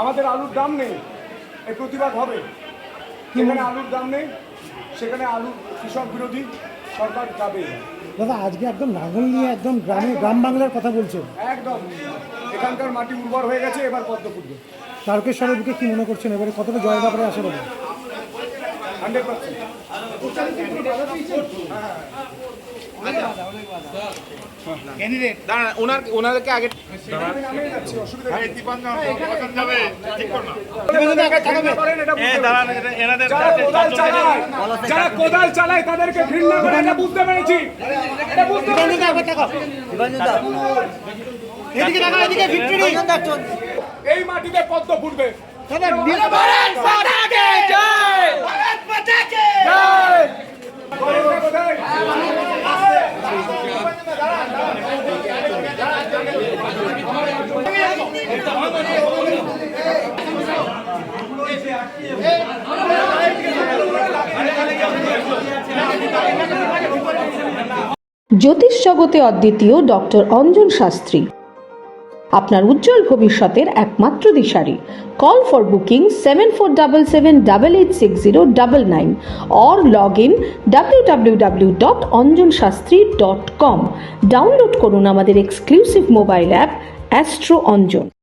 আমাদের আলুর দাম নেই, এই প্রতিবাদ হবে। যেখানে আলুর দাম নেই সেখানে আলু কৃষক বিরোধী সরকার যাবে। দাদা আজকে একদম নাঙ্গল নিয়ে একদম গ্রাম বাংলার কথা বলছেন। একদম এখানকার মাটি উর্বর হয়ে গেছে, এবার পদ্ম ফুটবে। তারকেশ্বরের বুকে কি মনে করছেন এবারে কতটা জয় ব্যাপারে আসে বলে? 100%। ওনাদেরকে আগে যারা কোদাল চালায় তাদেরকে ঘৃণা করে, এটা বুঝতে পেরেছি। এই মাটিতে পদ্ম ফুটবে। জ্যোতিষ জগতে অদ্বিতীয় ডক্টর অঞ্জন শাস্ত্রী আপনার উজ্জ্বল ভবিষ্যতের একমাত্র দিশারি। Call for booking 7477886099 or log in www.anjanshastri.com। Download করুন আমাদের exclusive mobile app Astro Anjan.